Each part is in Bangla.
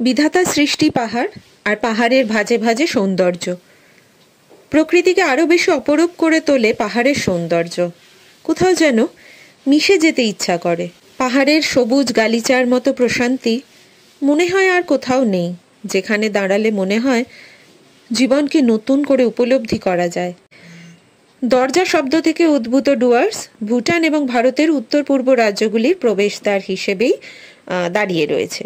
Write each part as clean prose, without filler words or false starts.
বিধাতা সৃষ্টি পাহাড়, আর পাহাড়ের ভাঁজে ভাঁজে সৌন্দর্য। প্রকৃতিকে আরও বেশি অপরূপ করে তোলে পাহাড়ের সৌন্দর্য। কোথাও যেন মিশে যেতে ইচ্ছা করে। পাহাড়ের সবুজ গালিচার মতো প্রশান্তি মনে হয় আর কোথাও নেই, যেখানে দাঁড়ালে মনে হয় জীবনকে নতুন করে উপলব্ধি করা যায়। দরজা শব্দ থেকে উদ্ভূত ডুয়ার্স ভুটান এবং ভারতের উত্তর পূর্ব রাজ্যগুলির প্রবেশদ্বার হিসেবেই দাঁড়িয়ে রয়েছে।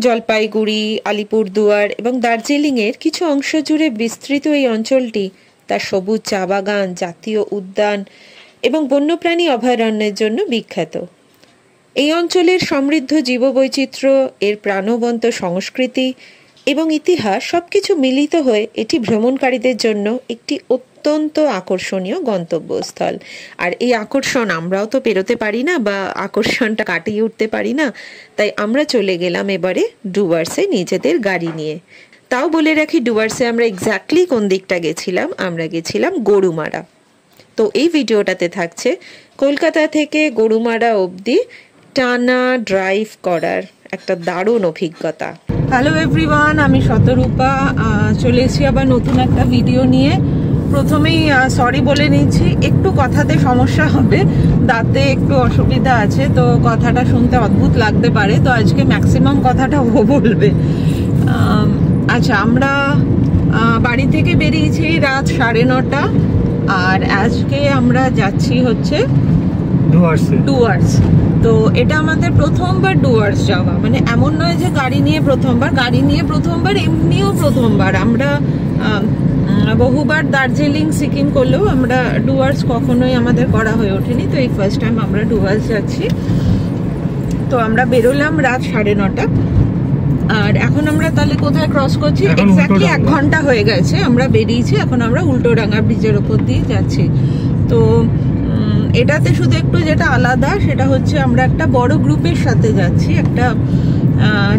জলপাইগুড়ি, আলিপুরদুয়ার এবং দার্জিলিংয়ের কিছু অংশ জুড়ে বিস্তৃত এই অঞ্চলটি তার সবুজ চা বাগান, জাতীয় উদ্যান এবং বন্যপ্রাণী অভয়ারণ্যের জন্য বিখ্যাত। এই অঞ্চলের সমৃদ্ধ জীববৈচিত্র্য, এর প্রাণবন্ত সংস্কৃতি এবং ইতিহাস সবকিছু মিলিত হয়ে এটি ভ্রমণকারীদের জন্য একটি অত্যন্ত আকর্ষণীয় গন্তব্যস্থল। আর এই আকর্ষণ আমরাও তো পেরোতে পারি না, বা আকর্ষণটা কাটিয়ে উঠতে পারি না, তাই আমরা চলে গেলাম এবারে ডুয়ার্সে নিজেদের গাড়ি নিয়ে। তাও বলে রাখি, ডুয়ার্সে আমরা এক্স্যাক্টলি কোন দিকটা গেছিলাম, আমরা গেছিলাম গরুমারা। তো এই ভিডিওটাতে থাকছে কলকাতা থেকে গরুমারা অবধি টানা ড্রাইভ করার একটা দারুণ অভিজ্ঞতা। হ্যালো এভরিওয়ান, আমি শতরূপা, চলে এসেছি আবার নতুন একটা ভিডিও নিয়ে। প্রথমেই সরি বলে নিচ্ছি, একটু কথাতে সমস্যা হবে, দাঁতে একটু অসুবিধা আছে, তো কথাটা শুনতে অদ্ভুত লাগতে পারে, তো আজকে ম্যাক্সিমাম কথাটা ও বলবে। আচ্ছা, আমরা বাড়ি থেকে বেরিয়েছি রাত 9:30, আর আজকে আমরা যাচ্ছি হচ্ছে ডুয়ার্স। তো এটা আমাদের প্রথমবার ডুয়ার্স যাওয়া, মানে এমন নয় যে গাড়ি নিয়ে প্রথমবার, এমনিও প্রথমবার। আমরা বহুবার দার্জিলিং, সিকিম করলেও আমরা ডুয়ার্স কখনোই আমাদের করা হয়ে ওঠেনি, তো এই ফার্স্ট টাইম আমরা ডুয়ার্স যাচ্ছি। তো আমরা বেরোলাম রাত 9:30, আর এখন আমরা তাহলে কোথায় ক্রস করছি? এক্স্যাক্টলি 1 ঘন্টা হয়ে গেছে আমরা বেরিয়েছি, এখন আমরা উল্টোডাঙ্গা ব্রিজের ওপর দিয়ে যাচ্ছি। তো এটাতে শুধু একটু যেটা আলাদা সেটা হচ্ছে আমরা একটা বড় গ্রুপের সাথে যাচ্ছি, একটা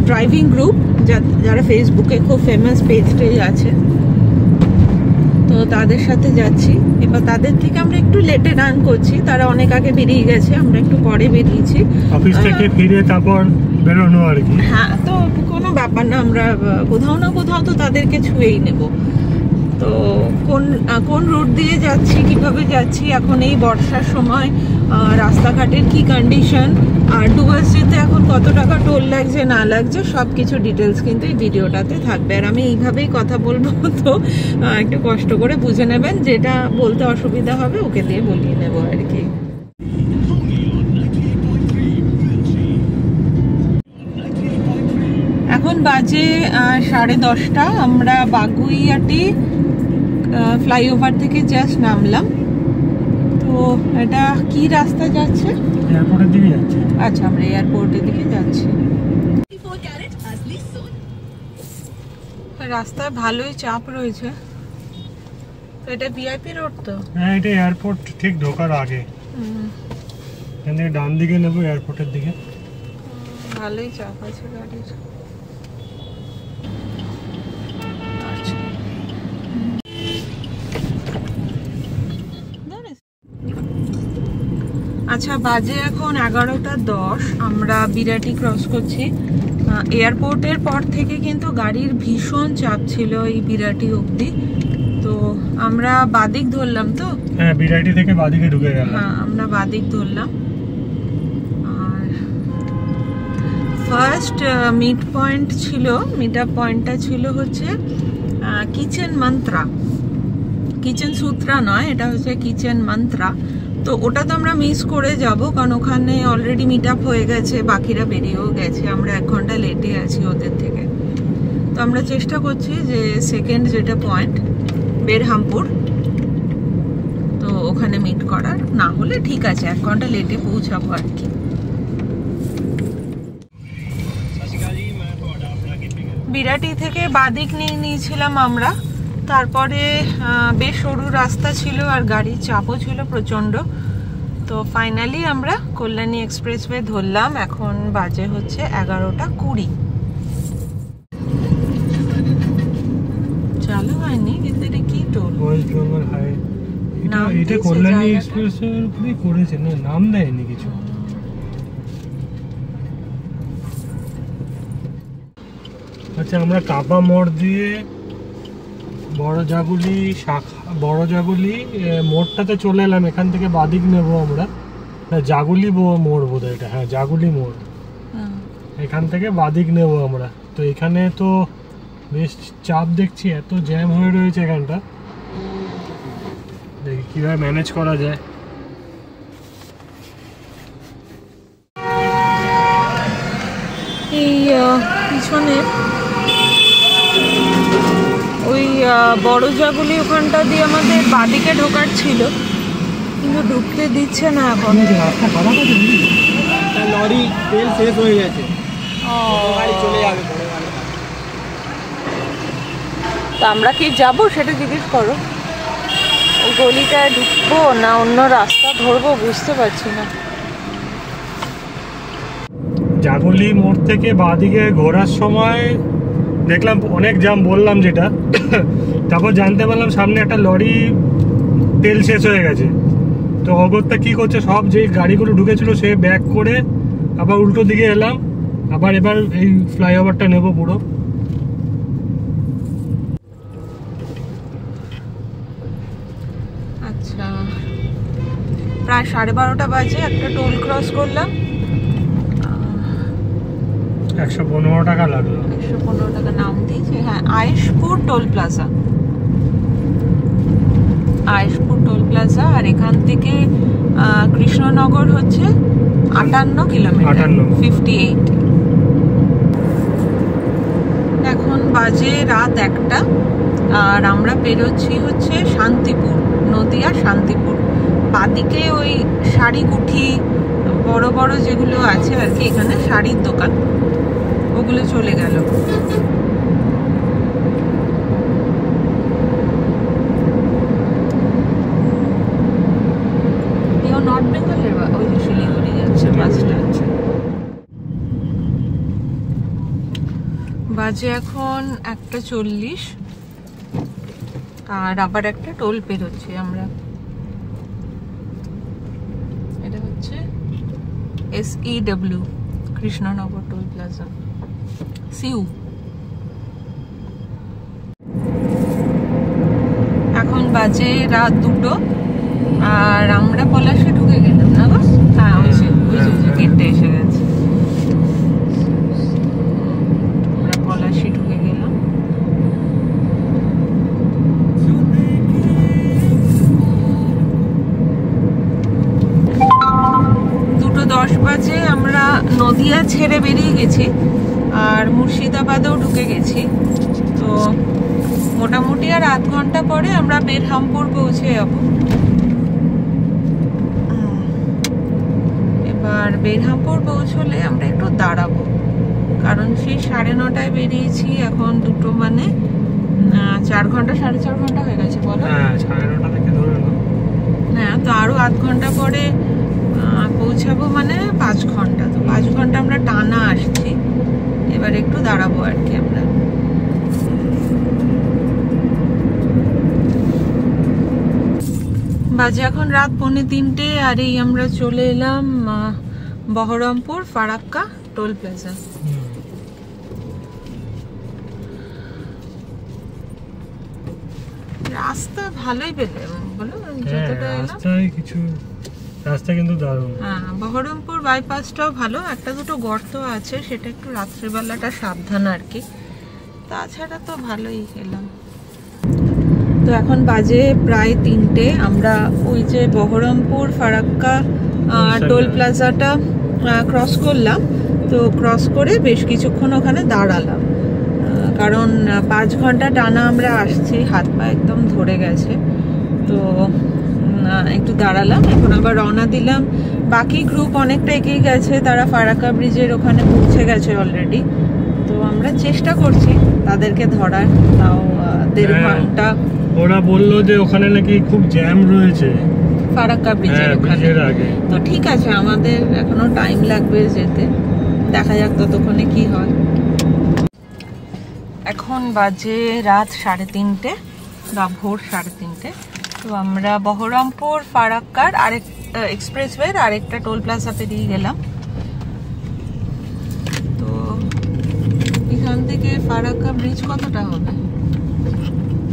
ড্রাইভিং গ্রুপ, যারা ফেসবুকে খুব ফেমাস পেজ আছে, তো তাদের সাথে যাচ্ছি। এবার তাদের থেকে আমরা একটু লেটে রান করছি, তারা অনেক আগে বেরিয়ে গেছে, আমরা একটু পরে বেরিয়েছি অফিস থেকে ফিরে, তারপর বেরোনো আর কি। হ্যাঁ, তো কোনো ব্যাপার না, আমরা কোথাও না কোথাও তো তাদেরকে ছুঁয়েই নেব। তো কোন রুট দিয়ে যাচ্ছি, কিভাবে যাচ্ছি, এখন এই বর্ষার সময় রাস্তাঘাটের কি কন্ডিশন, আর ডুয়ার্স যেতে এখন কত টাকা টোল লাগছে না লাগছে, সব কিছু ডিটেলস কিন্তু এই ভিডিওটাতে থাকবে। আর আমি এইভাবেই কথা বলবো, তো একটু কষ্ট করে বুঝে নেবেন, যেটা বলতে অসুবিধা হবে ওকে দিয়ে বলিয়ে নেবো আর কি। এখন বাজে 10:30, আমরা বাগুইয়াটি ফ্লাইওভার থেকে জাস্ট নামলাম। তো এটা কি রাস্তা যাচ্ছে? এয়ারপোর্টের দিকে যাচ্ছে। আচ্ছা, আমরা এয়ারপোর্টের দিকে যাচ্ছি। রাস্তায় ভালোই চাপ রয়েছে। তো এটা ভিআইপি রোড তো? হ্যাঁ, এটা এয়ারপোর্ট ঠিক ঢোকার আগে। এখান থেকে ডান দিকে নেবো এয়ারপোর্টের দিকে। ভালোই চাপ আছে গাড়ির। আচ্ছা, বাজে এখন 11:10, আমরা বিরাটি ক্রস করছি। এয়ারপোর্টের পর থেকে কিন্তু গাড়ির ভীষণ চাপ ছিল এই বিরাটি অবধি, তো আমরা বাদিক ধরলাম। তো হ্যাঁ, বিরাটি থেকে বাদিকে ঢুকে গেলাম। হ্যাঁ, আমরা বাদিক ধরলাম। আর ফার্স্ট মিট আপ পয়েন্টটা ছিল হচ্ছে কিচেন মন্ত্রা, কিচেন সূত্রা নয়, এটা হচ্ছে কিচেন মন্ত্রা। তো ওটা তো আমরা মিস করে যাব, কারণ ওখানে অলরেডি মিট আপ হয়ে গেছে, বাকিরা বেরিয়েও গেছে, আমরা 1 ঘন্টা লেটে আছি ওদের থেকে। তো আমরা চেষ্টা করছি যে সেকেন্ড যেটা পয়েন্ট বেরহামপুর, তো ওখানে মিট করার, না হলে ঠিক আছে 1 ঘন্টা লেটে পৌঁছাবো আর কি। বিরাটি থেকে বাদিক নিয়ে নিয়েছিলাম আমরা, তারপরে বেশ সরু রাস্তা ছিল আর গাড়ির চাপও ছিল প্রচন্ড। তো ফাইনালি আমরা কল্যাণী এক্সপ্রেসওয়ে ধরলাম। এখন বাজে হচ্ছে 11:20। চালু হয়নি কিন্তু এটা কি টোল? ওয়েস্ট বেঙ্গল হাই, এটা কল্যাণী এক্সপ্রেসওয়ের উপরেই করেছে না, নাম দেয়নি কিছু। আচ্ছা, আমরা কাপা মোড় দিয়ে বড় জাগুলি মোড়টাতে চলে এলাম। এখান থেকে বাদিক নেব আমরা, জাগুলি মোড় বোধ হয় এটা। হ্যাঁ, জাগুলি মোড়। এখান থেকে বাদিক নেব আমরা। তো এখানে তো বেশ চাপ দেখছি, এত জ্যাম হয়ে রয়েছে এখানটা। দেখি কিভাবে ম্যানেজ করা যায়। এই পিছনে ওই বড় জাগুলি ওখানটা দিয়ে আমাদের বাদিকে ঢোকার ছিল, কিন্তু ঢুকতে দিচ্ছে না এখন। রাস্তা খারাপ আছে, লরি তেল শেষ হয়ে গেছে, গাড়ি চলে যাবে। তো আমরা কি যাব সেটা জিজ্ঞেস করো। ওই গলিটায় ঢুকবো না অন্য রাস্তা ধরবো বুঝতে পারছি না। জাগুলি মোড় থেকে বাদিকে ঘোরার সময় দেখলাম অনেক জ্যাম, বললাম যেটা। তারপর জানতে পারলাম সামনে একটা লরি তেল শেষ হয়ে গেছে। তো অগত্যা কি করছে, সব যে গাড়িগুলো ঢুকেছিল সে ব্যাক করে আবার উল্টো দিকে এলাম। আবার এবার এই ফ্লাইওভারটা নেব পুরো। আচ্ছা, প্রায় 12:30 বাজে। একটা টোল ক্রস করলাম, 115 টাকা লাগলো। 115 টাকা নাম দিয়েছে। হ্যাঁ, Ayeshpur toll plaza. Ayeshpur toll plaza. আর এখান থেকে কৃষ্ণনগর হচ্ছে 58 কিলোমিটার, 58। এখন বাজে রাত 1টা, আর আমরা পেরোচ্ছি হচ্ছে শান্তিপুর, নদিয়া শান্তিপুর। বাদিকে ওই শাড়ি কুঠি বড় বড় যেগুলো আছে আর কি, এখানে শাড়ির দোকান, ওগুলো চলে গেল। নর্থ বেঙ্গলের ওই শিলিগুড়ি যাচ্ছে বাসটা। বাজে এখন 1:40, আর আবার একটা টোল পেরোচ্ছি আমরা। এটা হচ্ছে SEW, কৃষ্ণনগর টোল প্লাজা, সিউ। এখন বাজে রাত 2টো, আর আমরা পলাশে ঢুকে গেলাম না গো? হ্যাঁ, ওই যে গেটটা এসে গেছে। আমরা পলাশে ঢুকে গেলাম। দুটো 10 বাজে আমরা নদিয়া ছেড়ে বেরিয়ে গেছি, আর মুর্শিদাবাদেও ঢুকে গেছি। তো মোটামুটি আর আধ ঘন্টা পরে আমরা বেরহামপুর পৌঁছে যাবো। এবার বেরহামপুর পৌঁছলে আমরা একটু দাঁড়াবো, কারণ সেই 9:30টায় বেরিয়েছি, এখন 2টো মানে 4 ঘন্টা 4.5 ঘন্টা হয়ে গেছে বলো। হ্যাঁ, 9:30 থেকে ধরে নাও। হ্যাঁ, তো আরো আধ ঘন্টা পরে পৌঁছাবো, মানে 5 ঘন্টা। তো 5 ঘন্টা আমরা টানা আসছি, এবার একটু দাঁড়াবো আর কি আমরা। বাজে এখন রাত 2:45, আর এই আমরা চলে এলাম বহরমপুর ফারাক্কা টোল প্লাজা। রাস্তা ভালোই পেলে বলো, যতটা এলাম। রাস্তা কিন্তু দারুণ। হ্যাঁ, বহরমপুর বাইপাসটাও ভালো। একটা দুটো গর্ত আছে, সেটা একটু রাত্রিবেলাটা সাবধান আর কি, তাছাড়া তো ভালোই এলাম। তো এখন বাজে প্রায় 3টে। আমরা ওই যে বহরমপুর ফারাক্কা টোল প্লাজাটা ক্রস করলাম। তো ক্রস করে বেশ কিছুক্ষণ ওখানে দাঁড়ালাম, কারণ 5 ঘন্টা টানা আমরা আসছি, হাত পা একদম ধরে গেছে। তো একটু দাঁড়ালাম, এখন আবার রওনা দিলাম। বাকি গ্রুপ অনেকটা এগিয়ে গেছে, তারা ফারাক্কা ব্রিজের ওখানে পৌঁছে গেছে অলরেডি। তো আমরা চেষ্টা করছি তাদেরকে ধরার, তাও 1.5 ঘন্টা। ওরা বললো যে ওখানে নাকি খুব জ্যাম রয়েছে ফারাক্কা ব্রিজের ওখানে। তো ঠিক আছে, আমাদের এখনো টাইম লাগবে যেতে, দেখা যাক ততক্ষণে কি হয়। এখন বাজে রাত 3:30 বা ভোর 3:30। তো আমরা বহরমপুর ফারাক্কার আরেক এক্সপ্রেসওয়ের আরেকটা টোল প্লাজা পেরিয়ে গেলাম। তো এখান থেকে ফারাক্কা ব্রিজ কতটা হবে?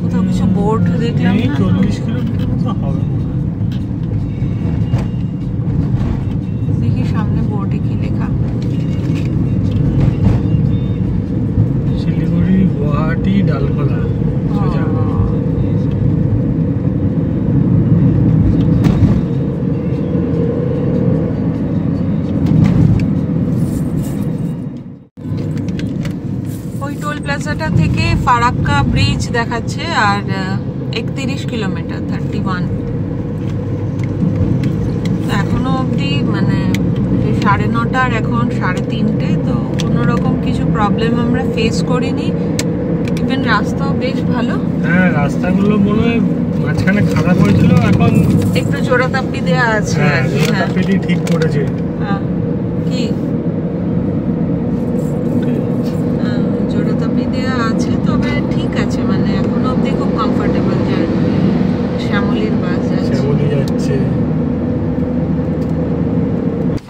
কোথাও কিছু বোর্ড দেখলাম এই না। 40 কিলোমিটার তো হবে। দেখি সামনে বোর্ডে কি লেখা। শিলিগুড়ি, গুয়াহাটি, ডালখোলা সোজা। ওই টোল প্লাজাটা থেকে ফারাক্কা ব্রিজ দেখাচ্ছে আর 31 কিলোমিটার 31। এখনো অবধি মানে 9:30 আর এখন 3:30, তো কোনো রকম কিছু প্রবলেম আমরা ফেস করিনি। ইভেন রাস্তাও বেশ ভালো। হ্যাঁ, রাস্তাগুলো মনে হয় মাঝখানে খারাপ হয়েছিল, এখন একটু জোড়াতাপ্পি দেওয়া আছে আর কি। হ্যাঁ, পেটি ঠিক করেছে। হ্যাঁ, কি জোড়াতাপ্পি দেওয়া আছে, তবে ঠিক আছে, মানে এখনো অবধি খুব কমফোর্টেবল জার্নি। শ্যামলীর বাস যাচ্ছে। শ্যামলী যাচ্ছে।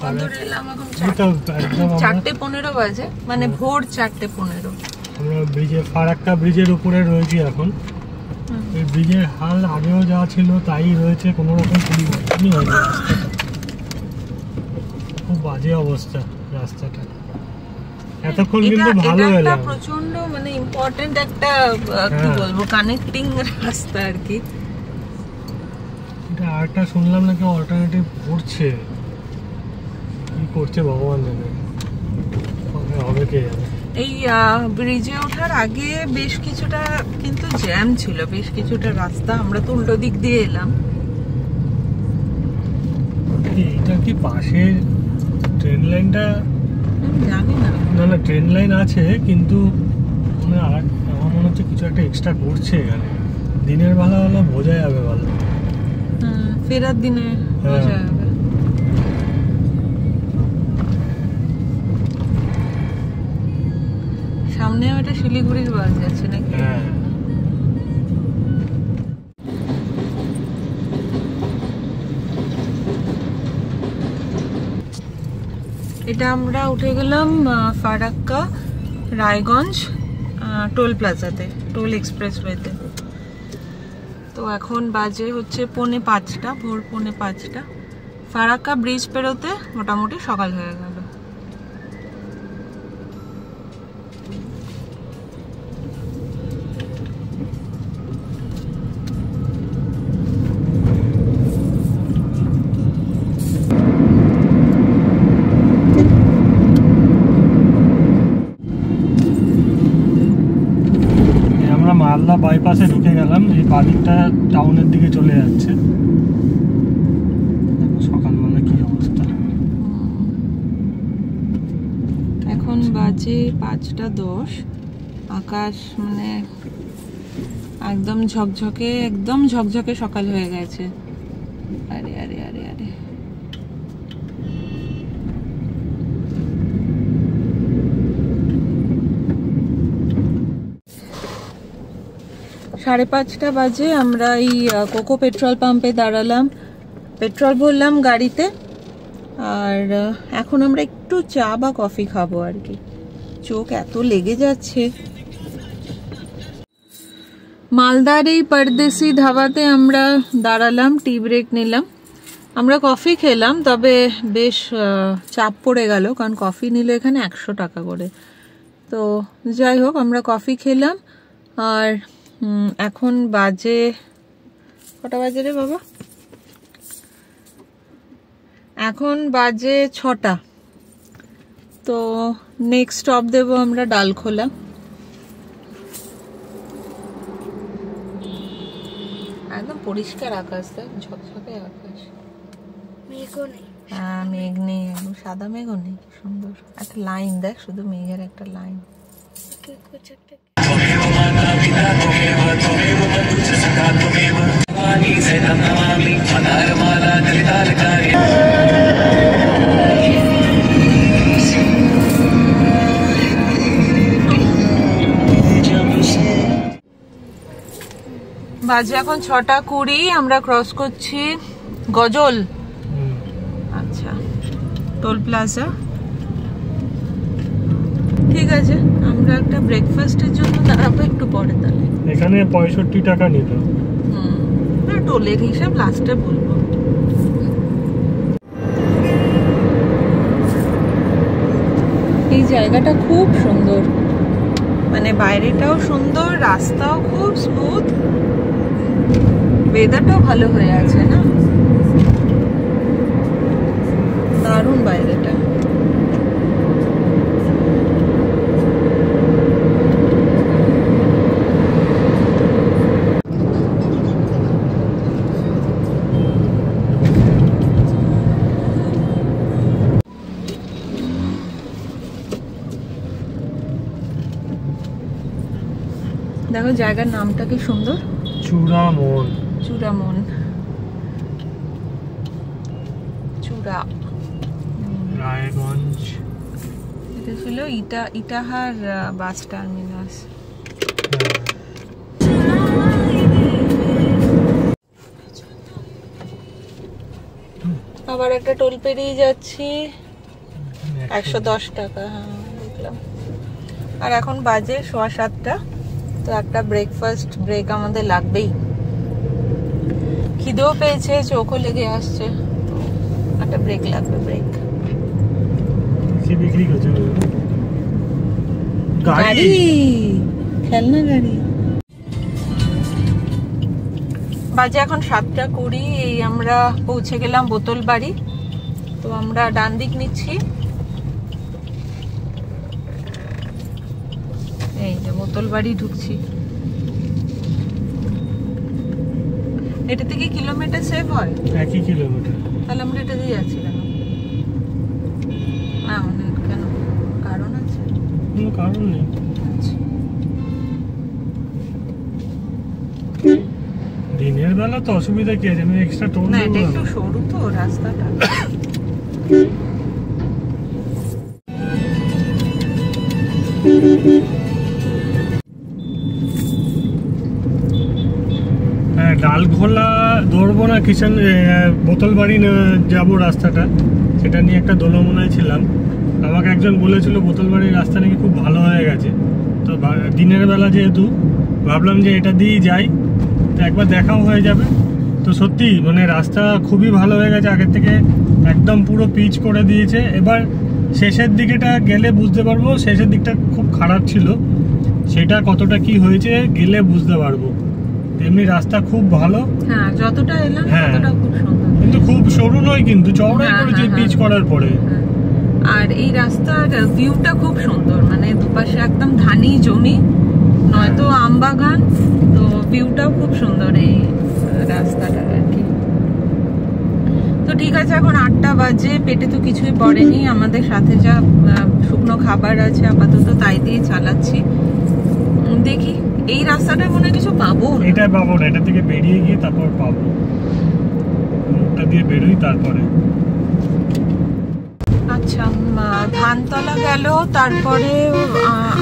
কত এলাম এখন? এই তো একদম আমরা 4:15 বাজে, মানে ভোর 4:15। আমরা ব্রিজে, ফারাক্কা ব্রিজের উপরে রয়েছি এখন। এই ব্রিজের হাল আগেও যা ছিল তাই রয়েছে, কোনো রকম পরিবর্তনই হয়নি। রাস্তাটা খুব বাজে অবস্থা রাস্তাটা। এতক্ষণ কিন্তু ভালো এটা একটা এলাম। প্রচন্ড মানে ইম্পর্টেন্ট একটা কি বলবো, কানেক্টিং রাস্তা আর কি। এটা আরেকটা শুনলাম নাকি অল্টারনেটিভ করছে, কি করছে ভগবান জানে, কবে হবে কে জানে। এই ব্রিজে ওঠার আগে বেশ কিছুটা কিন্তু জ্যাম ছিল, বেশ কিছুটা রাস্তা। আমরা তো উল্টো দিক দিয়ে এলাম। এটা কি পাশে ট্রেন লাইনটা? জানি না। না না, ট্রেন লাইন আছে, কিন্তু মানে আমার মনে হচ্ছে কিছু একটা এক্সট্রা করছে এখানে। দিনের বেলা হলে বোঝা যাবে ভালো। ফেরার দিনে বোঝা যাবে। সামনে ওটা শিলিগুড়ির বাস যাচ্ছে নাকি? হ্যাঁ, এটা আমরা উঠে গেলাম ফারাক্কা রায়গঞ্জ টোল প্লাজাতে, টোল এক্সপ্রেসওয়েতে। তো এখন বাজে হচ্ছে 4:45, ভোর 4:45। ফারাক্কা ব্রিজ পেরোতে মোটামুটি সকাল হয়ে গেল। আমরা মালদা বাইপাসে ঢুকে গেলাম। এই বাদিকটা টাউনের দিকে চলে যাচ্ছে। দেখো সকালবেলা কি অবস্থা। এখন বাজে 5:10। আকাশ মানে একদম ঝকঝকে সকাল হয়ে গেছে। আরে আরে আরে আরে, 5:30 বাজে আমরা এই কোকো পেট্রোল পাম্পে দাঁড়ালাম, পেট্রোল ভরলাম গাড়িতে। আর এখন আমরা একটু চা বা কফি খাবো আর কি। চোখ এত লেগে যাচ্ছে। মালদার এই পরদেশি ধাবাতে আমরা দাঁড়ালাম, টি ব্রেক নিলাম। আমরা কফি খেলাম, তবে বেশ চাপ পড়ে গেল, কারণ কফি নিলে এখানে 100 টাকা করে। তো যাই হোক, আমরা কফি খেলাম। আর এখন বাজে কটা বাজে রে বাবা? এখন বাজে 6টা। তো নেক্সট স্টপ দেবো আমরা ডালখোলা। একদম পরিষ্কার আকাশ, দেখ ঝকঝকে আকাশ। হ্যাঁ, মেঘ নেই, একদম সাদা মেঘও নেই। সুন্দর একটা লাইন, দেখ শুধু মেঘের একটা লাইন। বাজে এখন 6:20। আমরা ক্রস করছি গজল। আচ্ছা, টোল প্লাজা। ঠিক আছে, আমরা আমরা একটা ব্রেকফাস্টের জন্য দাঁড়াবো একটু পরে তাহলে। এখানে 65 টাকা নিল। না, টোলের হিসাব লাস্টে বলবো। এই জায়গাটা খুব সুন্দর, মানে বাইরেটাও সুন্দর, রাস্তাও খুব স্মুথ, ওয়েদারটাও ভালো হয়ে আছে না, দারুণ বাইরেটা। দেখো জায়গার নামটা কি সুন্দর, চূড়ামন। চূড়ামন, চূড়া রায়গঞ্জ। এটা ছিল ইটাহার বাস টার্মিনাস। আবার একটা টোল পেরিয়ে যাচ্ছি, 110 টাকা। হ্যাঁ দেখলাম। আর এখন বাজে 7:15, তো একটা ব্রেকফাস্ট ব্রেক আমাদের লাগবেই। খিদেও পেয়েছে, চোখও লেগে আসছে, একটা ব্রেক লাগবে। ব্রেক কি বিক্রি করছে? গাড়ি, খেলনা গাড়ি। বাজে এখন 7:20। এই আমরা পৌঁছে গেলাম বোতল বাড়ি। তো আমরা ডান দিক নিচ্ছি, এই যে বোতল বাড়ি ঢুকছি। এটা থেকে কিলোমিটার সেভ হয়? 1 কিলোমিটার। তাহলে আমরা এটা দিয়ে যাচ্ছি কেন? না মানে কেন, কারণ আছে? কোনো কারণ নেই। আচ্ছা। দিনের বেলা তো অসুবিধা কি আছে, আমি এক্সট্রা টোল না, দেবো এটা না। একটু সরু তো রাস্তাটা। হ্যাঁ, ডালঘোলা ধরবো না, কিষান বোতল বাড়ি যাবো রাস্তাটা, সেটা নিয়ে একটা দোলমনায় ছিলাম। আমাকে একজন বলেছিল বোতল বাড়ির রাস্তা নাকি খুব ভালো হয়ে গেছে। তো দিনের বেলা যেহেতু ভাবলাম যে এটা দিয়েই যাই, তো একবার দেখাও হয়ে যাবে। তো সত্যি মানে রাস্তা খুবই ভালো হয়ে গেছে আগের থেকে, একদম পুরো পিচ করে দিয়েছে। এবার শেষের দিকেটা গেলে বুঝতে পারবো, শেষের দিকটা খুব খারাপ ছিল, সেটা কতটা কি হয়েছে গেলে বুঝতে পারবো। এমনি রাস্তা খুব ভালো। হ্যাঁ, যতটা এলাম হ্যাঁ, ততটা খুব সুন্দর, কিন্তু খুব সরু নয়, কিন্তু চওড়াই হ্যাঁ, করেছে হ্যাঁ, পিচ করার পরে। হ্যাঁ। আর এই রাস্তার ভিউটা খুব সুন্দর, মানে দুপাশে একদম ধানি জমি, নয়তো আম বাগান, তো ভিউটাও খুব সুন্দর এই রাস্তাটা আর কি। তো ঠিক আছে, এখন 8টা বাজে, পেটে তো কিছুই পড়েনি, আমাদের সাথে যা শুকনো খাবার আছে আপাতত তাই দিয়ে চালাচ্ছি। দেখি এই রাস্তাটা মনে হয় কিছু পাবো না। এটা পাবো না, এটা থেকে বেরিয়ে গিয়ে তারপর পাবো, মুখটা দিয়ে বেরোই তারপরে। আচ্ছা, ধানতলা গেল, তারপরে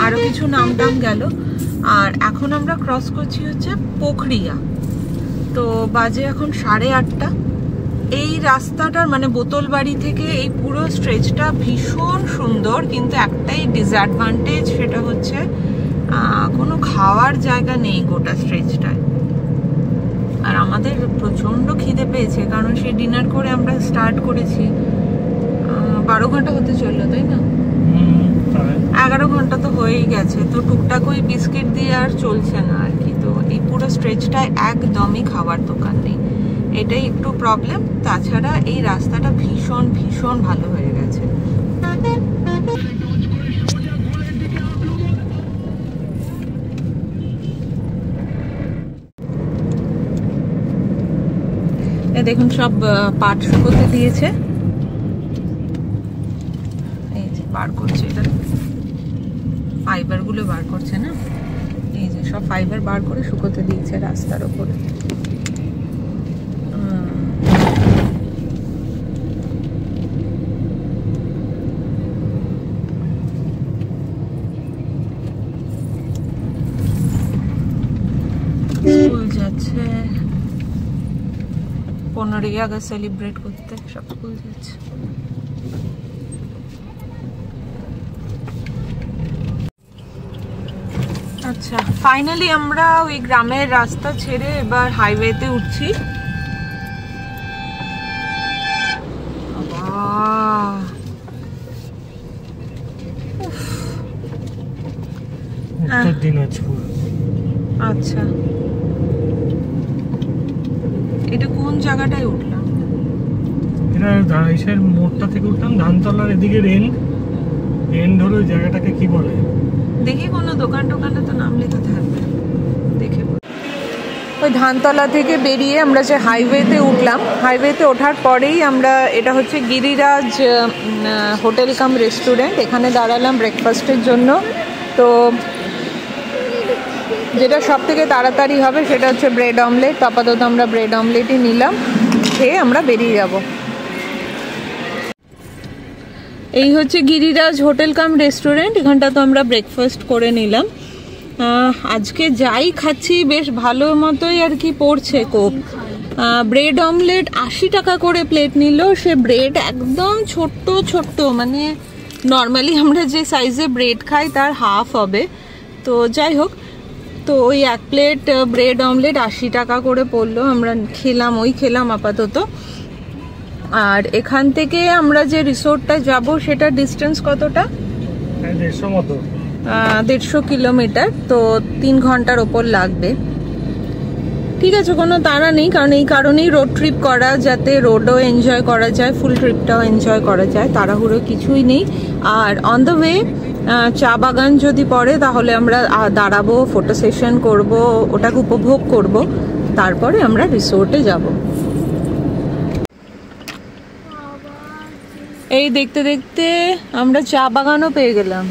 আরো কিছু নামটাম গেল, আর এখন আমরা ক্রস করছি হচ্ছে পোখরিয়া। তো বাজে এখন 8:30। এই রাস্তাটার মানে বোতল বাড়ি থেকে এই পুরো স্ট্রেচটা ভীষণ সুন্দর, কিন্তু একটাই ডিসঅ্যাডভান্টেজ, সেটা হচ্ছে কোনো খাওয়ার জায়গা নেই গোটা স্ট্রেচটায়। আর আমাদের প্রচন্ড খিদে পেয়েছে, কারণ সেই ডিনার করে আমরা স্টার্ট করেছি, 12 ঘন্টা হতে চললো, তাই না? 11 ঘন্টা তো হয়েই গেছে। তো টুকটাক ওই বিস্কিট দিয়ে আর চলছে না আর কি। তো এই পুরো স্ট্রেচটায় একদমই খাবার দোকান নেই, এটাই একটু প্রবলেম। তাছাড়া এই রাস্তাটা ভীষণ ভীষণ ভালো হয়ে গেছে। দেখুন সব পাট শুকোতে দিয়েছে, এই যে বার করছে, এটা ফাইবার গুলো বার করছে না, এই যে সব ফাইবার বার করে শুকোতে দিয়েছে রাস্তার উপরে। স্কুল যাচ্ছে, 15ই আগস্ট সেলিব্রেট করতে সব স্কুল যাচ্ছে। আচ্ছা, ফাইনালি আমরা ওই গ্রামের রাস্তা ছেড়ে এবার হাইওয়েতে উঠছি। উত্তর দিনাজপুর। আচ্ছা, এটা কোন জায়গাটায় উঠলাম? এটা ধাইসের মোড়টা থেকে উঠলাম, ধানতলার এদিকে এন্ড হলো। জায়গাটাকে কি বলে দেখি, কোনো দোকান টোকানে তো নাম লেখা থাকবে, দেখে। ওই ধানতলা থেকে বেরিয়ে আমরা যে হাইওয়েতে উঠলাম, হাইওয়েতে ওঠার পরেই আমরা, এটা হচ্ছে গিরিরাজ হোটেল কাম রেস্টুরেন্ট, এখানে দাঁড়ালাম ব্রেকফাস্টের জন্য। তো যেটা সব থেকে তাড়াতাড়ি হবে সেটা হচ্ছে ব্রেড অমলেট। আপাতত আমরা ব্রেড অমলেটই নিলাম, খেয়ে আমরা বেরিয়ে যাব। এই হচ্ছে গিরিরাজ হোটেল কাম রেস্টুরেন্ট, এখানটা তো আমরা ব্রেকফাস্ট করে নিলাম। আজকে যাই খাচ্ছি বেশ ভালো মতোই আর কি পড়ছে কোপ। ব্রেড অমলেট 80 টাকা করে প্লেট নিল। সে ব্রেড একদম ছোট্ট ছোট্ট, মানে নর্মালি আমরা যে সাইজে ব্রেড খাই তার হাফ হবে। তো যাই হোক, তো ওই এক প্লেট ব্রেড অমলেট 80 টাকা করে পড়লো। আমরা খেলাম আপাতত। আর এখান থেকে আমরা যে রিসোর্টটা যাব সেটা ডিস্টেন্স কতটা? 150 কিলোমিটার, তো 3 ঘন্টার ওপর লাগবে। ঠিক আছে, কোনো তাড়া নেই, কারণ এই কারণেই রোড ট্রিপ করা, যাতে রোডও এনজয় করা যায়, ফুল ট্রিপটাও এনজয় করা যায়, তাড়াহুড়ো কিছুই নেই। আর অন দ্য ওয়ে চা বাগান যদি পড়ে তাহলে আমরা দাঁড়াবো, ফটো সেশন করব, ওটাকে উপভোগ করব, তারপরে আমরা রিসোর্টে যাব। এই দেখতে দেখতে আমরা চা বাগানও পেয়ে গেলাম।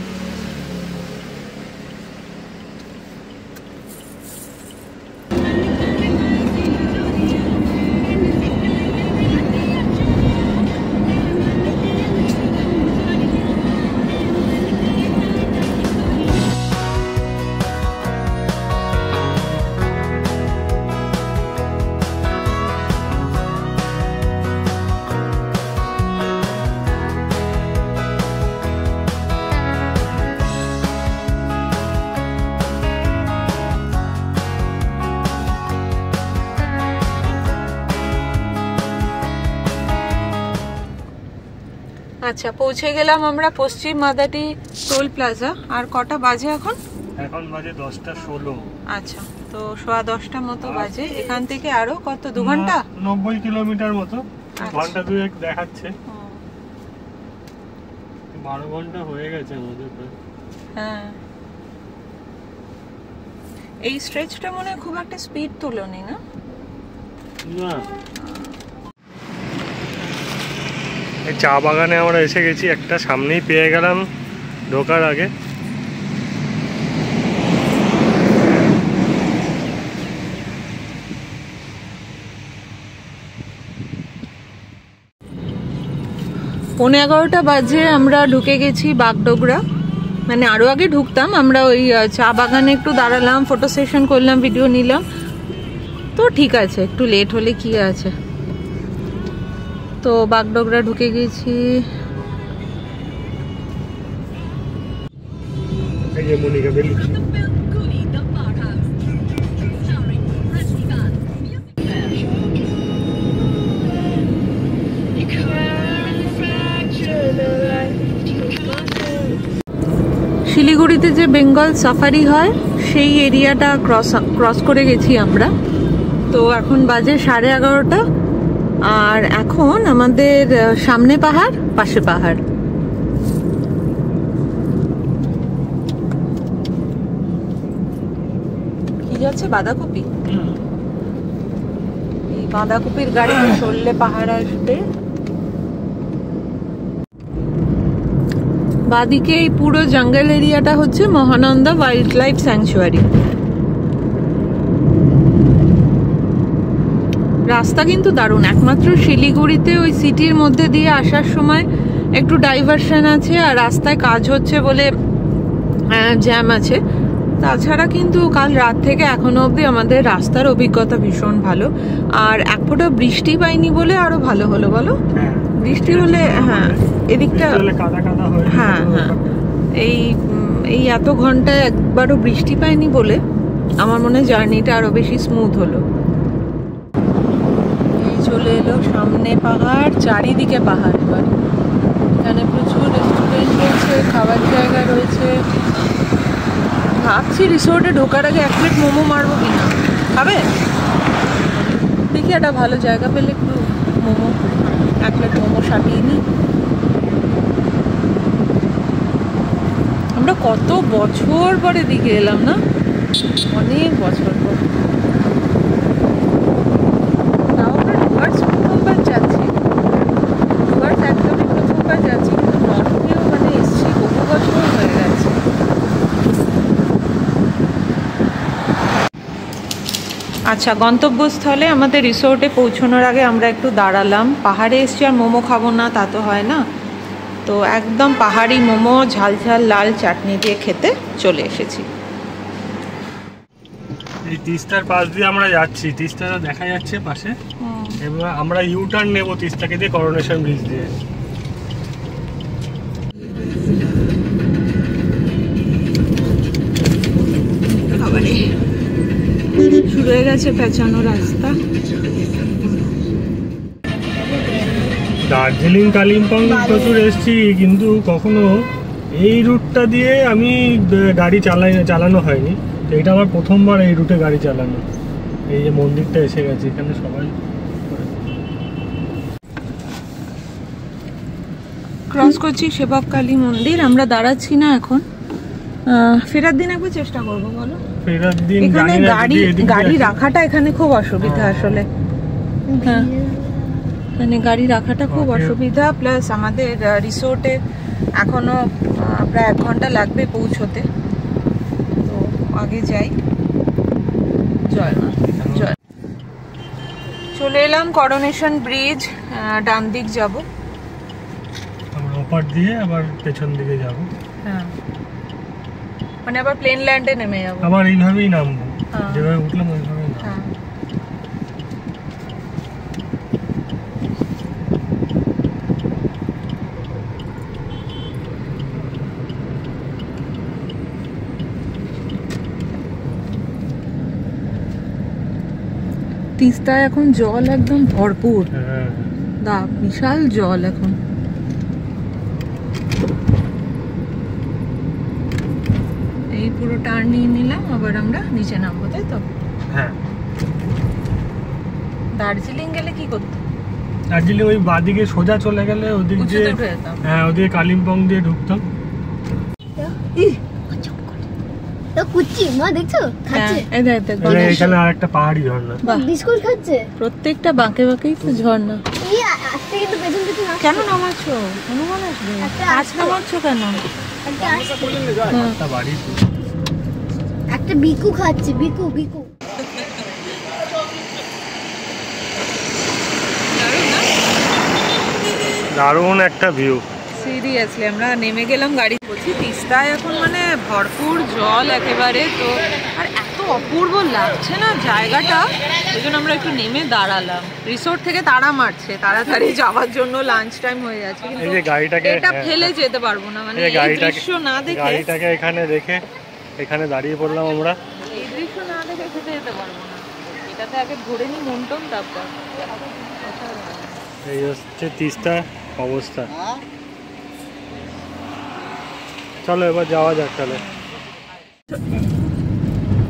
আচ্ছা, পৌঁছে গেলাম আমরা পশ্চিম মাদাটি টোল প্লাজা। আর কটা বাজে এখন? এখন বাজে 10:16। আচ্ছা, তো 10:15 মতো বাজে। এখান থেকে আরো কত, 2 ঘন্টা? 90 কিলোমিটার মতো, ঘন্টা দুয়েক দেখাচ্ছে। 12 ঘন্টা হয়ে গেছে আমাদের। হ্যাঁ, এই স্ট্রেচটা মনে হয় খুব একটা স্পিড তুলনি না? না, এই চা বাগানে আমরা এসে গেছি, একটা সামনেই পেয়ে গেলাম ঢোকার আগে। পৌনে 11টা বাজে আমরা ঢুকে গেছি বাগডোগরা। মানে আরো আগে ঢুকতাম, আমরা ওই চা বাগানে একটু দাঁড়ালাম, ফটো সেশন করলাম, ভিডিও নিলাম। তো ঠিক আছে, একটু লেট হলে কি আছে। তো বাগডোগরা ঢুকে গেছি। শিলিগুড়িতে যে বেঙ্গল সাফারি হয় সেই এরিয়াটা ক্রস করে গেছি আমরা। তো এখন বাজে 11:30, আর এখন আমাদের সামনে পাহাড়, পাশে পাহাড়। কি যাচ্ছে? বাঁধাকপি। এই বাঁধাকপির গাড়ি চললে পাহাড় আসবে। বাদিকে এই পুরো জঙ্গল এরিয়াটা হচ্ছে মহানন্দা ওয়াইল্ড লাইফ স্যাংচুয়ারি। রাস্তা কিন্তু দারুণ। একমাত্র শিলিগুড়িতে ওই সিটির মধ্যে দিয়ে আসার সময় একটু ডাইভারশন আছে, আর রাস্তায় কাজ হচ্ছে বলে জ্যাম আছে। তাছাড়া কিন্তু কাল রাত থেকে এখনো অবধি আমাদের রাস্তার অভিজ্ঞতা ভীষণ ভালো। আর এক ফোঁটা বৃষ্টি পাইনি বলে আরো ভালো হলো, বলো? বৃষ্টি হলে হ্যাঁ, এদিকটা কাদা কাদা হয়। হ্যাঁ হ্যাঁ, এই এই এত ঘন্টায় একবারও বৃষ্টি পায়নি বলে আমার মনে হয় জার্নিটা আরো বেশি স্মুথ হলো। এই চলে এলো সামনে পাহাড়, চারিদিকে পাহাড়। এবার এখানে প্রচুর রেস্টুরেন্ট রয়েছে, খাবার জায়গা রয়েছে। ভাবছি রিসোর্টে ঢোকার আগে 1 প্লেট মোমো মারবো কিনা। খাবে? দেখি একটা ভালো জায়গা পেলে একটু মোমো, 1 প্লেট মোমো সাটিয়ে নিই। আমরা কত বছর পরে দিকে এলাম না, অনেক বছর পর। তাও আমরা ডুয়ার্স প্রথমবার যাচ্ছি, ডুয়ার্স একদমই প্রথমবার যাচ্ছি, কিন্তু নর্থেও মানে এসছি বহু বছর হয়ে গেছে। আচ্ছা, গন্তব্যস্থলে আমাদের রিসোর্টে পৌঁছানোর আগে আমরা একটু দাঁড়ালাম। পাহাড়ে এসছি আর মোমো খাবো না তা তো হয় না, তো একদম পাহাড়ি মোমো ঝাল ঝাল লাল চাটনি দিয়ে খেতে চলে এসেছি। এই তিস্তার পাশ দিয়ে আমরা যাচ্ছি, তিস্তাটা দেখা যাচ্ছে পাশে। এবার আমরা ইউটার্ন নেব তিস্তাকে দিয়ে করোনেশন ব্রিজ দিয়ে। শুরু হয়ে গেছে পেঁচানো রাস্তা। দার্জিলিং কালিম্পং প্রচুর এসেছি, কিন্তু কখনো এই রুটটা দিয়ে আমি গাড়ি চালানো হয়নি। তো এটা আমার প্রথমবার এই রুটে গাড়ি চালানো। এই যে মন্দিরটা এসে গেছে, এখানে সবাই ক্রস করছি সেবক কালী মন্দির। আমরা দাঁড়াচ্ছি না এখন, ফেরার দিন একবার চেষ্টা করবো। বলো, ফেরার দিন এখানে গাড়ি রাখাটা এখানে খুব অসুবিধা আসলে। হ্যাঁ, মানে গাড়ি রাখাটা খুব অসুবিধা, প্লাস আমাদের রিসোর্টে এখনো প্রায় 1 ঘন্টা লাগবে পৌঁছতে। তো আগে যাই। জয় মা জয়। চলে এলাম করোনেশন ব্রিজ, ডান দিক যাব। আমরা ওপার দিয়ে আবার পেছন দিকে যাব। হ্যাঁ, মানে আবার প্লেন ল্যান্ডে নেমে যাবো। আবার এইভাবেই নামবো, যেভাবে উঠলাম ওইভাবেই নামবো। হ্যাঁ, তিস্তায় এখন জল একদম ভরপুর। দা বিশাল জল এখন। এই পুরো টার্ন নিয়ে নিলাম, আবার আমরা নিচে নামবো, তাই তো? হ্যাঁ। দার্জিলিং গেলে কি করতে? দার্জিলিং ওই বাদিকে সোজা চলে গেলে ওদিক দিয়ে, হ্যাঁ ওদিকে কালিম্পং দিয়ে ঢুকতাম। এখানে আর একটা পাহাড়ি ঝর্ণা, বিস্কুট খাচ্ছে। প্রত্যেকটা বাঁকে বাঁকেই তো ঝর্ণা। কেন নামাচ্ছো? হনুমান আসবে, আজ নামাচ্ছো কেন? একটা বিকু খাচ্ছে, বিকু বিকু। দারুণ একটা ভিউ। সিরিয়াসলি আমরা নেমে গেলাম গাড়ি। বলছি তিস্তায় এখন মানে ভরপুর জল একেবারে, তো আর এত অপূর্ব লাগছে না জায়গাটা, ওই জন্য আমরা একটু নেমে দাঁড়ালাম। রিসোর্ট থেকে তাড়া মারছে তাড়াতাড়ি যাওয়ার জন্য, লাঞ্চ টাইম হয়ে যাচ্ছে, কিন্তু এটা ফেলে যেতে পারবো না। মানে এই দৃশ্য না দেখে, গাড়িটাকে এখানে রেখে এখানে দাঁড়িয়ে পড়লাম আমরা। এই দৃশ্য না দেখে খেতে যেতে পারবো না। এটাতে আগে ঘুরে নি মন্টন, তারপর এই হচ্ছে তিস্তা অবস্থা। চলো এবার যাওয়া যাক তাহলে।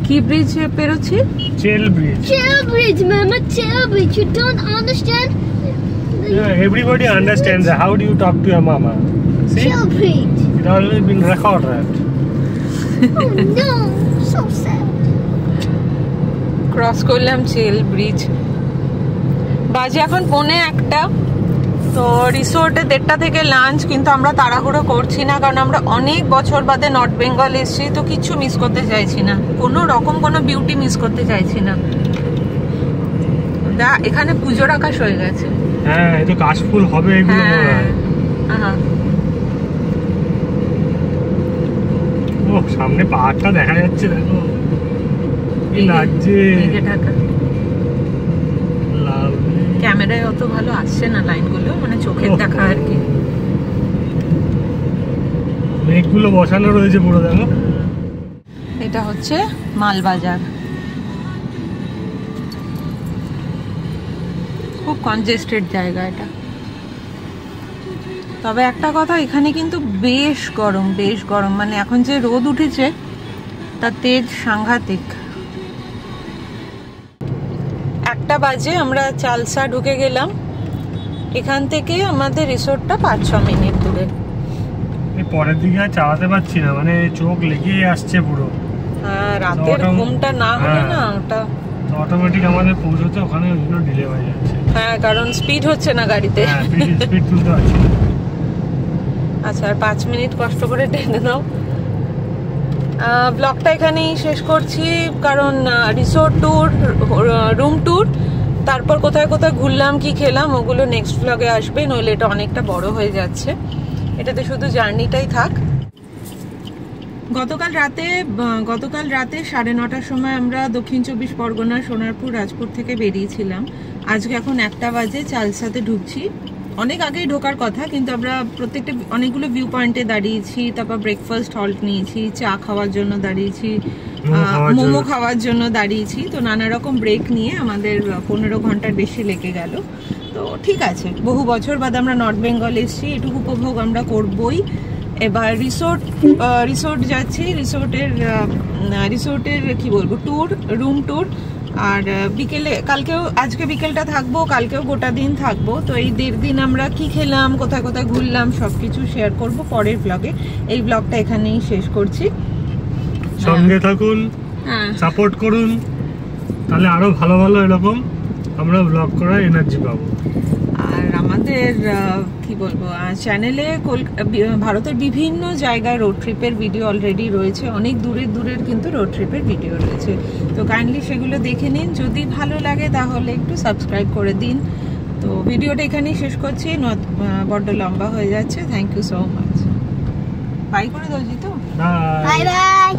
কি ব্রিজ পেরোচ্ছি? চেল bridge. Chill bridge, mama, chill bridge. You don't understand? Yeah, everybody understands. How do you talk to your mama? See? Chill bridge. It always been recorded. Oh no, so sad. Cross করলাম চেল ব্রিজ। বাজে এখন 1:45। তো রিসোর্টে 1:30 থেকে লাঞ্চ, কিন্তু আমরা তাড়াহুড়ো করছি না, কারণ আমরা অনেক বছর বাদে নর্থ বেঙ্গল এসেছি, তো কিছু মিস করতে চাইছি না, কোনো রকম কোনো বিউটি মিস করতে চাইছি না। এখানে পুজোর আকাশ হয়ে গেছে। হ্যাঁ, এই তো কাশফুল হবে এগুলো মনে হয়। হ্যাঁ, ও সামনে পাহাড়টা দেখা যাচ্ছে, দেখো কি লাগছে। ক্যামেরায় অত ভালো আসছে না লাইনগুলো, মানে চোখের দেখা আর কি। মেঘগুলো বসানো রয়েছে পুরো, দেখো। এটা হচ্ছে মালবাজার, খুব কনজেস্টেড জায়গা এটা। তবে একটা কথা, এখানে কিন্তু বেশ গরম, বেশ গরম, মানে এখন যে রোদ উঠেছে তার তেজ সাংঘাতিক। 1টা বাজে আমরা চালসা ঢুকে গেলাম। এখান থেকে আমাদের রিসোর্টটা 5-6 মিনিট দূরে। পরের দিকে আর চালাতে পারছি না, মানে চোখ লেগে আসছে পুরো। হ্যাঁ, রাতের ঘুমটা না হলে না ওটা অটোমেটিক আমাদের পৌঁছতে ওখানে ডিলে হয়ে যাচ্ছে। হ্যাঁ, কারণ স্পিড হচ্ছে না গাড়িতে। স্পিড তুলতে পারছি না। আচ্ছা, আর 5 মিনিট কষ্ট করে টেনে নাও। ব্লগটা এখানেই শেষ করছি, কারণ রিসোর্ট ট্যুর, রুম ট্যুর, তারপর কোথায় কোথায় ঘুরলাম, কি খেলাম, ওগুলো নেক্সট ব্লগে আসবে, নইলে এটা অনেকটা বড় হয়ে যাচ্ছে। এটাতে শুধু জার্নিটাই থাক। গতকাল রাতে 9:30টার সময় আমরা দক্ষিণ 24 পরগনার সোনারপুর রাজপুর থেকে বেরিয়েছিলাম। আজকে এখন 1টা বাজে, চালসাতে ঢুকছি। অনেক আগেই ঢোকার কথা, কিন্তু আমরা অনেকগুলো ভিউ পয়েন্টে দাঁড়িয়েছি, তারপর ব্রেকফাস্ট হল্ট নিয়েছি, চা খাওয়ার জন্য দাঁড়িয়েছি, মোমো খাওয়ার জন্য দাঁড়িয়েছি। তো নানা রকম ব্রেক নিয়ে আমাদের 15 ঘন্টার বেশি লেগে গেল। তো ঠিক আছে, বহু বছর বাদে আমরা নর্থ বেঙ্গল এসেছি, এটুকু উপভোগ আমরা করবই। এবার রিসোর্ট যাচ্ছি, রিসোর্টের কি বলবো, ট্যুর, রুম ট্যুর। আর বিকেলে, আজকে বিকেলটা থাকবো, কালকেও গোটা দিন থাকবো। তো এই 1.5 দিন আমরা কি খেলাম, কোথায় কোথায় ঘুরলাম, সবকিছু শেয়ার করব পরের ব্লগে। এই ব্লগটা এখানেই শেষ করছি। সঙ্গে থাকুন, সাপোর্ট করুন, তাহলে আরো ভালো ভালো এরকম আমরা ব্লগ করার এনার্জি পাবো। আর আমাদের কি বলবো, চ্যানেলে ভারতের বিভিন্ন জায়গায় রোড ট্রিপের ভিডিও অলরেডি রয়েছে, অনেক দূরের কিন্তু রোড ট্রিপের ভিডিও রয়েছে। তো কাইন্ডলি সেগুলো দেখে নিন, যদি ভালো লাগে তাহলে একটু সাবস্ক্রাইব করে দিন। তো ভিডিওটা এখানেই শেষ করছি, বড্ড লম্বা হয়ে যাচ্ছে। Thank you so much. Bye করে দাও জিতু। Bye bye.